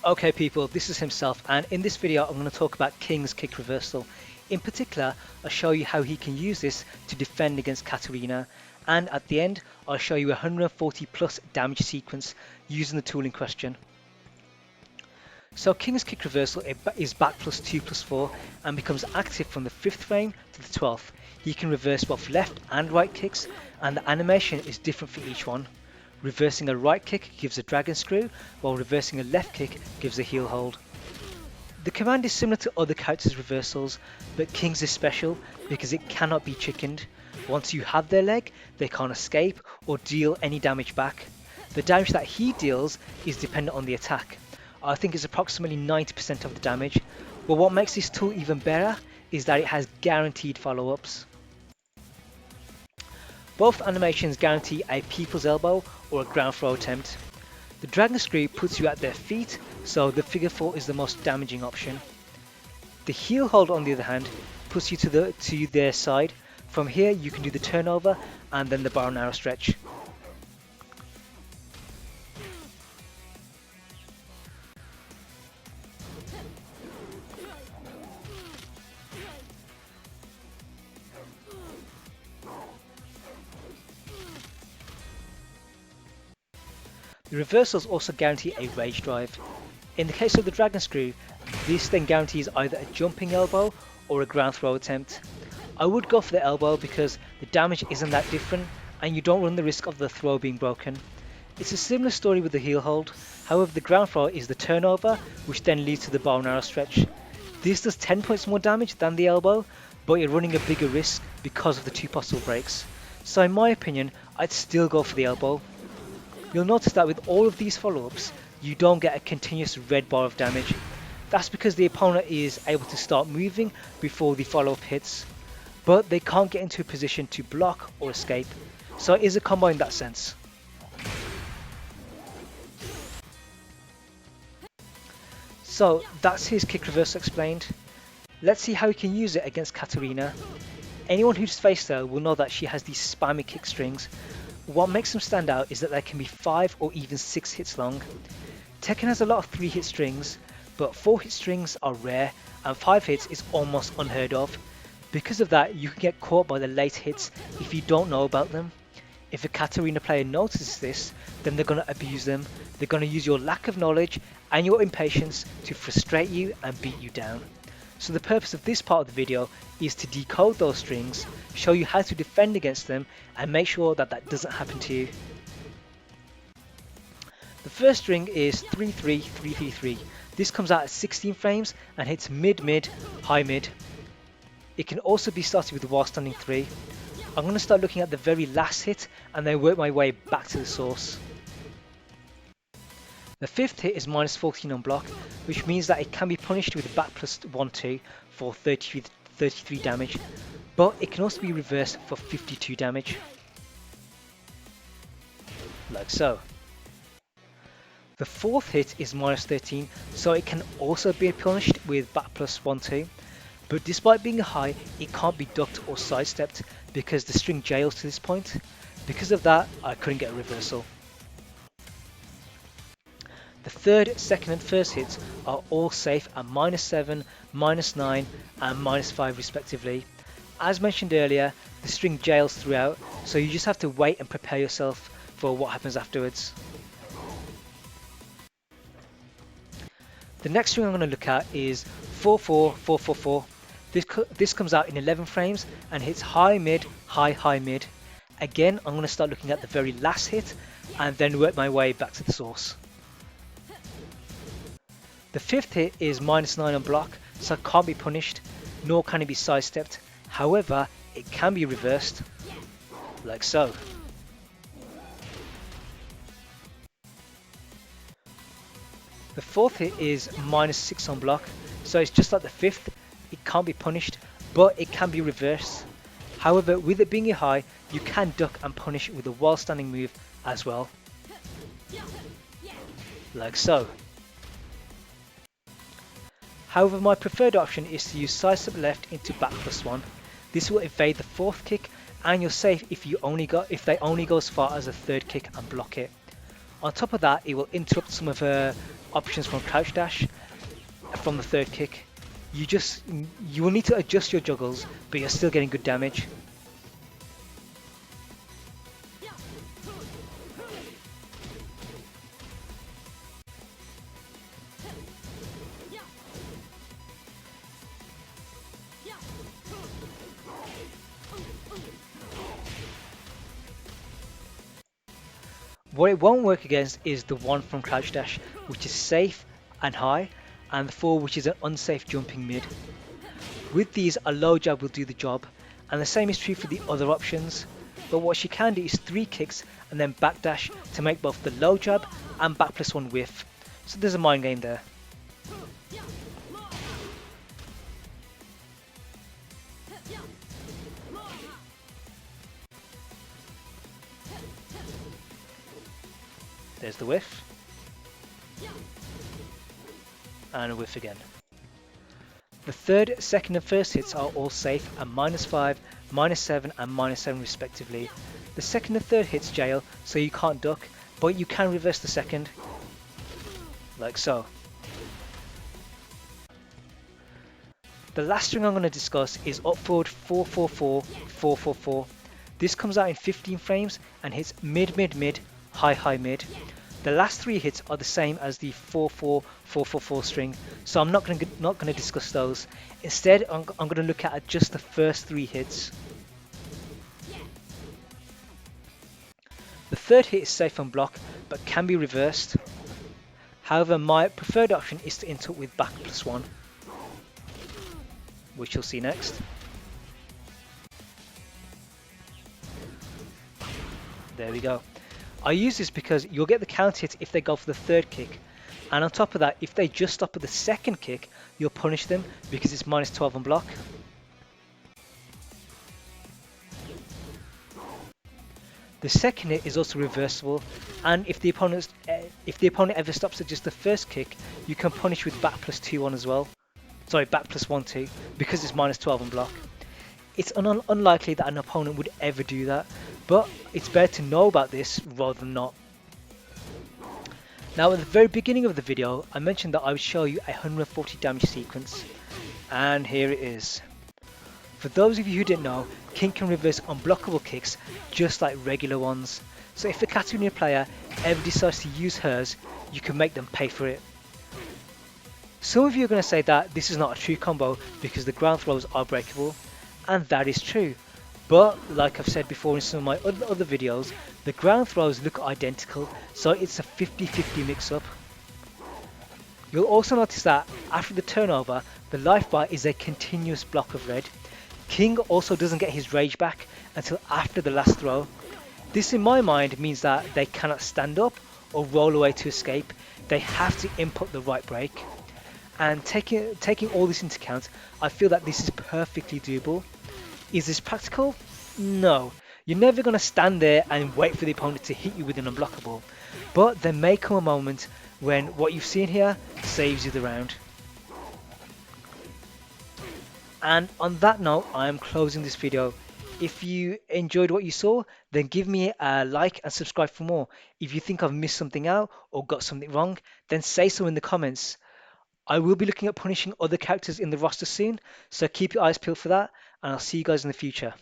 Okay people, this is himself, and in this video I'm going to talk about King's kick reversal. In particular, I'll show you how he can use this to defend against Katarina, and at the end I'll show you a 140 plus damage sequence using the tool in question. So King's kick reversal is back plus 2 plus 4 and becomes active from the 5th frame to the 12th. He can reverse both left and right kicks, and the animation is different for each one. Reversing a right kick gives a dragon screw, while reversing a left kick gives a heel hold. The command is similar to other characters' reversals, but King's is special because it cannot be chickened. Once you have their leg, they can't escape or deal any damage back. The damage that he deals is dependent on the attack. I think it's approximately 90% of the damage, but what makes this tool even better is that it has guaranteed follow-ups. Both animations guarantee a people's elbow or a ground throw attempt. The dragon screw puts you at their feet, so the figure 4 is the most damaging option. The heel hold, on the other hand, puts you to their side. From here you can do the turnover and then the bow and arrow stretch. The reversals also guarantee a rage drive. In the case of the dragon screw, this then guarantees either a jumping elbow or a ground throw attempt. I would go for the elbow because the damage isn't that different and you don't run the risk of the throw being broken. It's a similar story with the heel hold, however the ground throw is the turnover, which then leads to the bow and arrow stretch. This does 10 points more damage than the elbow, but you're running a bigger risk because of the 2 possible breaks. So in my opinion, I'd still go for the elbow. You'll notice that with all of these follow-ups, you don't get a continuous red bar of damage. That's because the opponent is able to start moving before the follow-up hits, but they can't get into a position to block or escape, so it is a combo in that sense. So that's his kick reversal explained. Let's see how he can use it against Katarina. Anyone who's faced her will know that she has these spammy kick strings. What makes them stand out is that they can be 5 or even 6 hits long. Tekken has a lot of 3 hit strings, but 4 hit strings are rare and 5 hits is almost unheard of. Because of that, you can get caught by the late hits if you don't know about them. If a Katarina player notices this, then they're going to abuse them. They're going to use your lack of knowledge and your impatience to frustrate you and beat you down. So the purpose of this part of the video is to decode those strings, show you how to defend against them and make sure that that doesn't happen to you. The first string is 3-3-3-3-3. This comes out at 16 frames and hits mid-mid, high-mid. It can also be started with the while standing 3. I'm going to start looking at the very last hit and then work my way back to the source. The 5th hit is minus 14 on block, which means that it can be punished with a back plus 1-2 for 33 damage, but it can also be reversed for 52 damage. Like so. The 4th hit is minus 13, so it can also be punished with back plus 1-2, but despite being high, it can't be ducked or sidestepped because the string jails to this point. Because of that, I couldn't get a reversal. The 3rd, 2nd and 1st hits are all safe at minus 7, minus 9 and minus 5 respectively. As mentioned earlier, the string jails throughout, so you just have to wait and prepare yourself for what happens afterwards. The next string I'm going to look at is 4-4-4-4-4. This comes out in 11 frames and hits high mid, high high mid. Again, I'm going to start looking at the very last hit and then work my way back to the source. The 5th hit is minus 9 on block, so it can't be punished, nor can it be sidestepped. However, it can be reversed, like so. The 4th hit is minus 6 on block, so it's just like the 5th, it can't be punished, but it can be reversed. However, with it being a high, you can duck and punish with a while standing move as well, like so. However, my preferred option is to use sidestep left into back plus 1. This will evade the 4th kick and you're safe if they only go as far as the 3rd kick and block it. On top of that, it will interrupt some of her options from crouch dash from the third kick. You will need to adjust your juggles, but you're still getting good damage. What it won't work against is the one from crouch dash, which is safe and high, and the four, which is an unsafe jumping mid. With these, a low jab will do the job, and the same is true for the other options. But what she can do is 3 kicks and then backdash to make both the low jab and back plus 1 whiff. So there's a mind game there. There's the whiff. And a whiff again. The third, second and first hits are all safe at -5, -7 and -7 respectively. The second and third hits jail, so you can't duck, but you can reverse the second, like so. The last string I'm going to discuss is up forward 444 444. This comes out in 15 frames and hits mid mid mid, high high mid. The last 3 hits are the same as the 4-4 4-4-4 string, so I'm not going to discuss those. Instead, I'm going to look at just the first 3 hits. The third hit is safe on block, but can be reversed. However, my preferred option is to interrupt with back plus 1, which you'll see next. There we go. I use this because you'll get the counter hit if they go for the third kick, and on top of that, if they just stop at the second kick, you'll punish them because it's -12 on block. The second hit is also reversible, and if the opponent ever stops at just the first kick, you can punish with back plus 2 on as well. Sorry, back plus 1 2, because it's -12 on block. It's unlikely that an opponent would ever do that, but it's better to know about this rather than not. Now at the very beginning of the video, I mentioned that I would show you a 140 damage sequence, and here it is. For those of you who didn't know, King can reverse unblockable kicks just like regular ones, so if a Katarina player ever decides to use hers, you can make them pay for it. Some of you are going to say that this is not a true combo because the ground throws are breakable, and that is true. But like I've said before in some of my other videos, the ground throws look identical, so it's a 50-50 mix-up. You'll also notice that after the turnover, the life bar is a continuous block of red. King also doesn't get his rage back until after the last throw. This in my mind means that they cannot stand up or roll away to escape, they have to input the right break. And taking all this into account, I feel that this is perfectly doable. Is this practical? No. You're never going to stand there and wait for the opponent to hit you with an unblockable. But there may come a moment when what you've seen here saves you the round. And on that note, I am closing this video. If you enjoyed what you saw, then give me a like and subscribe for more. If you think I've missed something out or got something wrong, then say so in the comments. I will be looking at punishing other characters in the roster soon, so keep your eyes peeled for that, and I'll see you guys in the future.